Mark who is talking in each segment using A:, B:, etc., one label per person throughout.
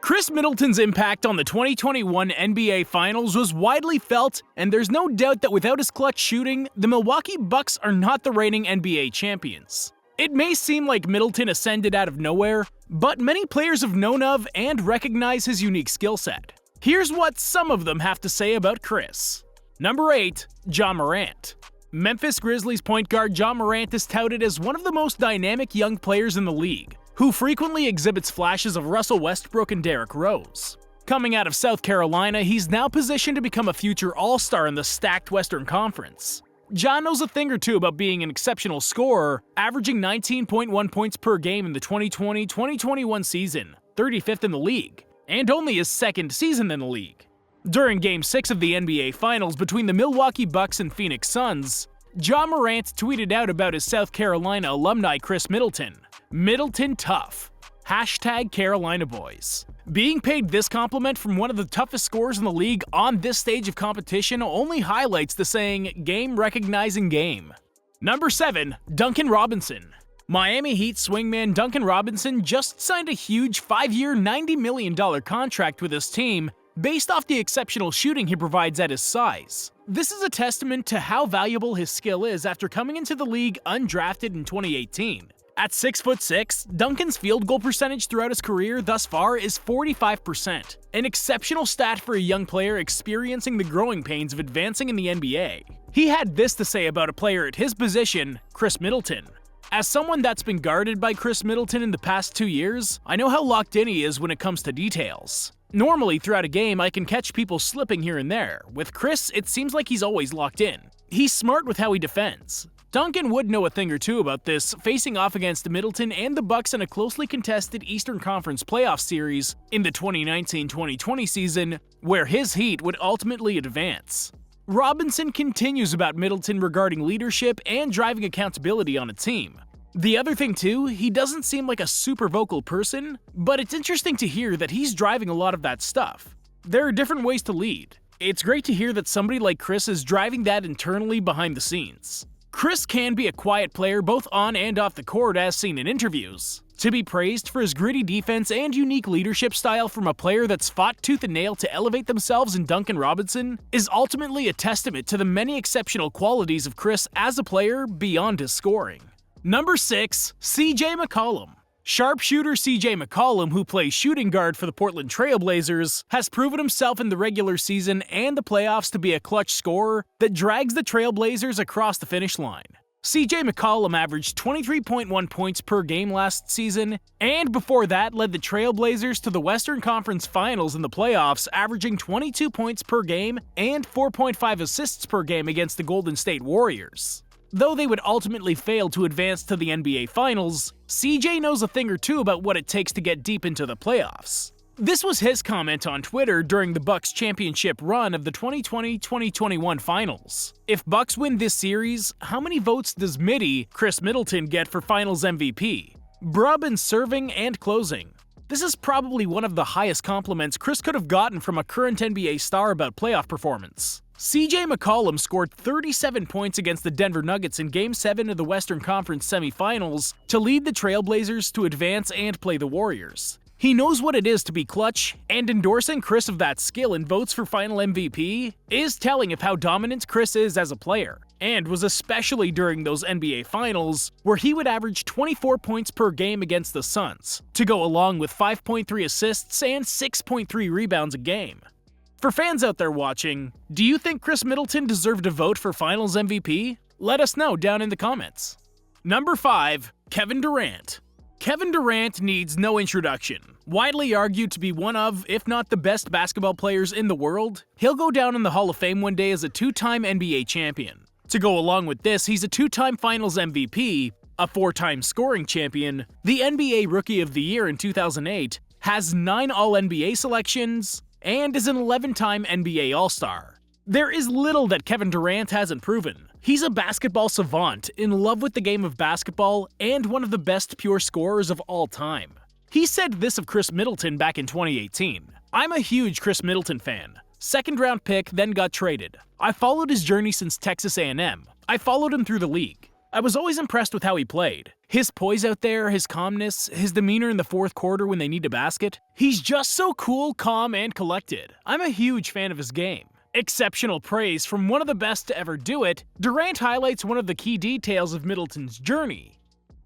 A: Khris Middleton's impact on the 2021 NBA Finals was widely felt, and there's no doubt that without his clutch shooting, the Milwaukee Bucks are not the reigning NBA champions. It may seem like Middleton ascended out of nowhere, but many players have known of and recognize his unique skill set. Here's what some of them have to say about Khris. Number 8. Ja Morant. Memphis Grizzlies point guard Ja Morant is touted as one of the most dynamic young players in the league, who frequently exhibits flashes of Russell Westbrook and Derrick Rose. Coming out of South Carolina, he's now positioned to become a future all-star in the stacked Western Conference. Ja knows a thing or two about being an exceptional scorer, averaging 19.1 points per game in the 2020-2021 season, 35th in the league, and only his second season in the league. During Game 6 of the NBA Finals between the Milwaukee Bucks and Phoenix Suns, Ja Morant tweeted out about his South Carolina alumni Khris Middleton. Middleton tough. Hashtag Carolina boys. Being paid this compliment from one of the toughest scorers in the league on this stage of competition only highlights the saying, game recognizing game. Number 7. Duncan Robinson. Miami Heat swingman Duncan Robinson just signed a huge 5-year, $90 million contract with his team based off the exceptional shooting he provides at his size. This is a testament to how valuable his skill is after coming into the league undrafted in 2018. At 6'6", Duncan's field goal percentage throughout his career thus far is 45%, an exceptional stat for a young player experiencing the growing pains of advancing in the NBA. He had this to say about a player at his position, Khris Middleton. As someone that's been guarded by Khris Middleton in the past 2 years, I know how locked in he is when it comes to details. Normally, throughout a game, I can catch people slipping here and there. With Khris, it seems like he's always locked in. He's smart with how he defends. Duncan would know a thing or two about this, facing off against Middleton and the Bucks in a closely contested Eastern Conference playoff series in the 2019-2020 season, where his Heat would ultimately advance. Robinson continues about Middleton regarding leadership and driving accountability on a team. The other thing too, he doesn't seem like a super vocal person, but it's interesting to hear that he's driving a lot of that stuff. There are different ways to lead. It's great to hear that somebody like Khris is driving that internally behind the scenes. Khris can be a quiet player both on and off the court as seen in interviews. To be praised for his gritty defense and unique leadership style from a player that's fought tooth and nail to elevate themselves in Duncan Robinson is ultimately a testament to the many exceptional qualities of Khris as a player beyond his scoring. Number 6. CJ McCollum. Sharpshooter CJ McCollum, who plays shooting guard for the Portland Trail Blazers, has proven himself in the regular season and the playoffs to be a clutch scorer that drags the Trail Blazers across the finish line. CJ McCollum averaged 23.1 points per game last season, and before that led the Trail Blazers to the Western Conference Finals in the playoffs, averaging 22 points per game and 4.5 assists per game against the Golden State Warriors. Though they would ultimately fail to advance to the NBA Finals, CJ knows a thing or two about what it takes to get deep into the playoffs. This was his comment on Twitter during the Bucks' championship run of the 2020-2021 Finals. If Bucks win this series, how many votes does Khris Middleton get for Finals MVP? Brub in serving and closing. This is probably one of the highest compliments Khris could have gotten from a current NBA star about playoff performance. CJ McCollum scored 37 points against the Denver Nuggets in Game 7 of the Western Conference semifinals to lead the Trailblazers to advance and play the Warriors. He knows what it is to be clutch, and endorsing Khris of that skill in votes for Final MVP is telling of how dominant Khris is as a player, and was especially during those NBA Finals, where he would average 24 points per game against the Suns, to go along with 5.3 assists and 6.3 rebounds a game. For fans out there watching, do you think Khris Middleton deserved a vote for Finals MVP? Let us know down in the comments. Number 5. Kevin Durant. Kevin Durant needs no introduction. Widely argued to be one of, if not the best basketball players in the world, he'll go down in the Hall of Fame one day as a 2-time NBA champion. To go along with this, he's a 2-time Finals MVP, a 4-time scoring champion, the NBA Rookie of the Year in 2008, has 9 All-NBA selections, and is an 11-time NBA All-Star. There is little that Kevin Durant hasn't proven. He's a basketball savant, in love with the game of basketball, and one of the best pure scorers of all time. He said this of Khris Middleton back in 2018. "I'm a huge Khris Middleton fan. Second-round pick, then got traded. I followed his journey since Texas A&M. I followed him through the league. I was always impressed with how he played. His poise out there, his calmness, his demeanor in the fourth quarter when they need to basket. He's just so cool, calm, and collected. I'm a huge fan of his game. Exceptional praise from one of the best to ever do it, Durant highlights one of the key details of Middleton's journey.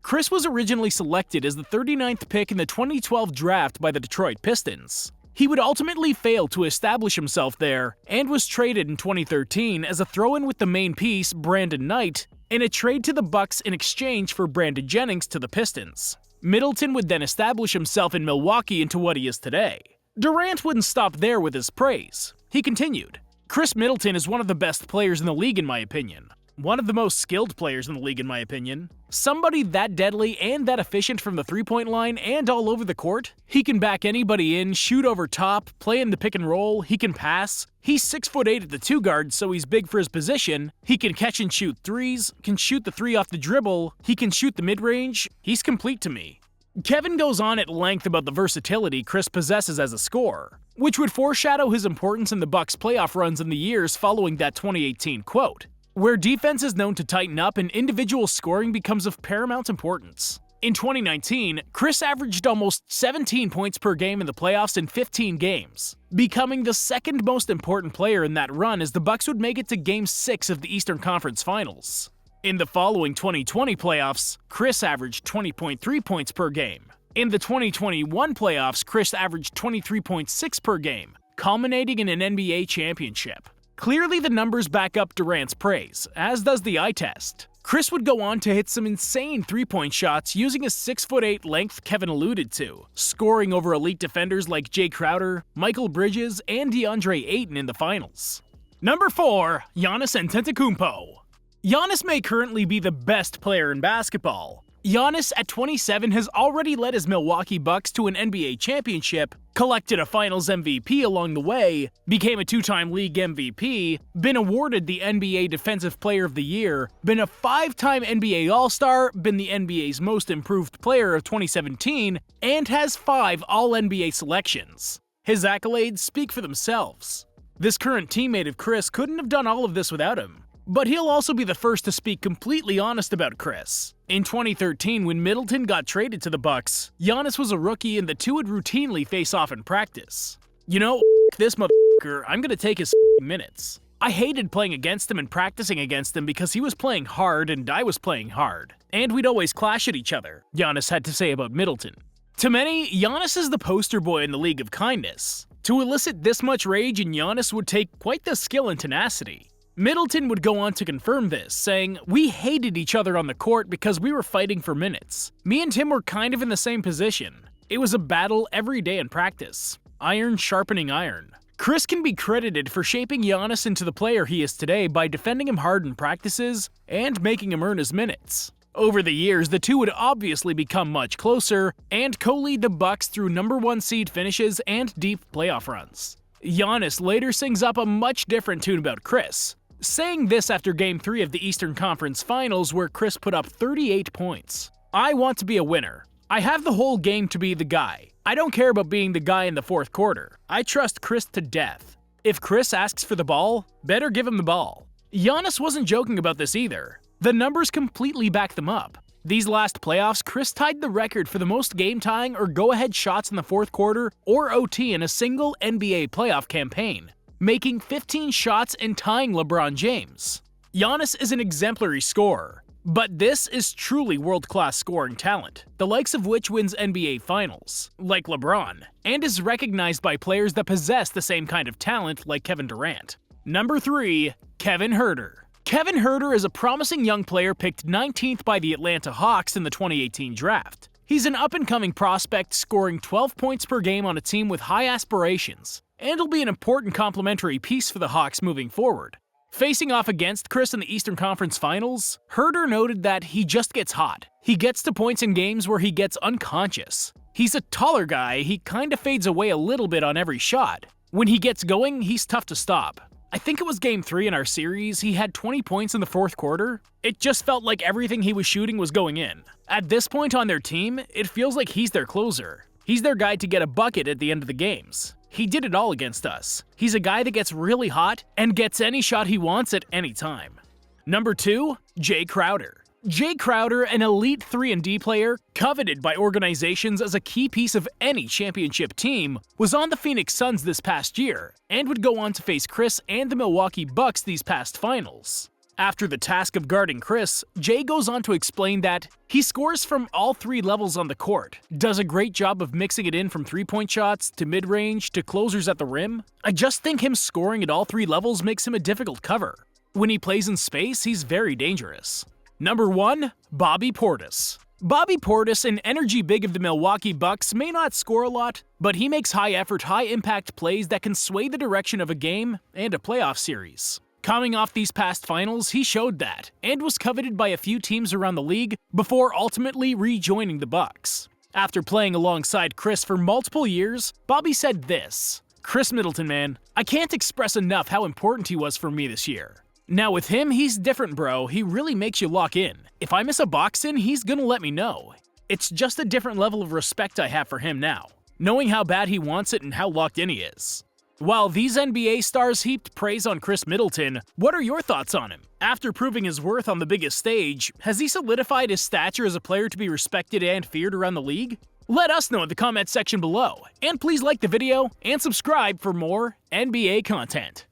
A: Khris was originally selected as the 39th pick in the 2012 draft by the Detroit Pistons. He would ultimately fail to establish himself there, and was traded in 2013 as a throw-in with the main piece, Brandon Knight, in a trade to the Bucks in exchange for Brandon Jennings to the Pistons. Middleton would then establish himself in Milwaukee into what he is today. Durant wouldn't stop there with his praise. He continued, "Khris Middleton is one of the best players in the league in my opinion. One of the most skilled players in the league in my opinion. Somebody that deadly and that efficient from the three-point line and all over the court. He can back anybody in, shoot over top, play in the pick and roll, he can pass. He's 6'8" at the 2 guard, so he's big for his position. He can catch and shoot threes, can shoot the 3 off the dribble, he can shoot the mid-range. He's complete to me." Kevin goes on at length about the versatility Khris possesses as a scorer, which would foreshadow his importance in the Bucks' playoff runs in the years following that 2018 quote, where defense is known to tighten up and individual scoring becomes of paramount importance. In 2019, Khris averaged almost 17 points per game in the playoffs in 15 games, becoming the second most important player in that run as the Bucks would make it to Game 6 of the Eastern Conference Finals. In the following 2020 playoffs, Khris averaged 20.3 points per game. In the 2021 playoffs, Khris averaged 23.6 per game, culminating in an NBA championship. Clearly, the numbers back up Durant's praise, as does the eye test. Khris would go on to hit some insane three-point shots using his 6'8" length Kevin alluded to, scoring over elite defenders like Jae Crowder, Michael Bridges, and DeAndre Ayton in the finals. Number 4. Giannis Antetokounmpo. Giannis may currently be the best player in basketball. Giannis, at 27, has already led his Milwaukee Bucks to an NBA championship, collected a Finals MVP along the way, became a 2-time league MVP, been awarded the NBA Defensive Player of the Year, been a 5-time NBA All-Star, been the NBA's Most Improved Player of 2017, and has 5 All-NBA selections. His accolades speak for themselves. This current teammate of Khris couldn't have done all of this without him. But he'll also be the first to speak completely honest about Khris. In 2013, when Middleton got traded to the Bucks, Giannis was a rookie and the two would routinely face off in practice. "You know, this motherfucker, I'm gonna take his minutes." I hated playing against him and practicing against him because he was playing hard and I was playing hard. And we'd always clash at each other, Giannis had to say about Middleton. To many, Giannis is the poster boy in the League of Kindness. To elicit this much rage in Giannis would take quite the skill and tenacity. Middleton would go on to confirm this, saying, "We hated each other on the court because we were fighting for minutes. Me and him were kind of in the same position. It was a battle every day in practice. Iron sharpening iron." Khris can be credited for shaping Giannis into the player he is today by defending him hard in practices and making him earn his minutes. Over the years, the two would obviously become much closer and co-lead the Bucks through #1 seed finishes and deep playoff runs. Giannis later sings up a much different tune about Khris, saying this after Game 3 of the Eastern Conference Finals where Khris put up 38 points. "I want to be a winner. I have the whole game to be the guy. I don't care about being the guy in the fourth quarter. I trust Khris to death. If Khris asks for the ball, better give him the ball." Giannis wasn't joking about this either. The numbers completely back them up. These last playoffs, Khris tied the record for the most game-tying or go-ahead shots in the fourth quarter or OT in a single NBA playoff campaign, making 15 shots and tying LeBron James. Giannis is an exemplary scorer, but this is truly world-class scoring talent, the likes of which wins NBA Finals, like LeBron, and is recognized by players that possess the same kind of talent like Kevin Durant. Number 3. Kevin Huerter. Kevin Huerter is a promising young player picked 19th by the Atlanta Hawks in the 2018 draft. He's an up-and-coming prospect scoring 12 points per game on a team with high aspirations, and will be an important complementary piece for the Hawks moving forward. Facing off against Khris in the Eastern Conference Finals, Huerter noted that he just gets hot. He gets to points in games where he gets unconscious. He's a taller guy, he kinda fades away a little bit on every shot. When he gets going, he's tough to stop. I think it was Game 3 in our series, he had 20 points in the fourth quarter. It just felt like everything he was shooting was going in. At this point on their team, it feels like he's their closer. He's their guy to get a bucket at the end of the games. He did it all against us. He's a guy that gets really hot and gets any shot he wants at any time. Number 2. Jae Crowder. Jae Crowder, an elite 3-and-D player, coveted by organizations as a key piece of any championship team, was on the Phoenix Suns this past year, and would go on to face Khris and the Milwaukee Bucks these past finals. After the task of guarding Khris, Jae goes on to explain that he scores from all 3 levels on the court, does a great job of mixing it in from 3-point shots to mid-range to closers at the rim. I just think him scoring at all 3 levels makes him a difficult cover. When he plays in space, he's very dangerous. Number 1. Bobby Portis. Bobby Portis, an energy big of the Milwaukee Bucks, may not score a lot, but he makes high-effort, high-impact plays that can sway the direction of a game and a playoff series. Coming off these past finals, he showed that, and was coveted by a few teams around the league before ultimately rejoining the Bucks. After playing alongside Khris for multiple years, Bobby said this: "Khris Middleton, man, I can't express enough how important he was for me this year. Now with him, he's different, bro. He really makes you lock in. If I miss a box in, he's gonna let me know. It's just a different level of respect I have for him now, knowing how bad he wants it and how locked in he is." While these NBA stars heaped praise on Khris Middleton, what are your thoughts on him? After proving his worth on the biggest stage, has he solidified his stature as a player to be respected and feared around the league? Let us know in the comment section below, and please like the video and subscribe for more NBA content.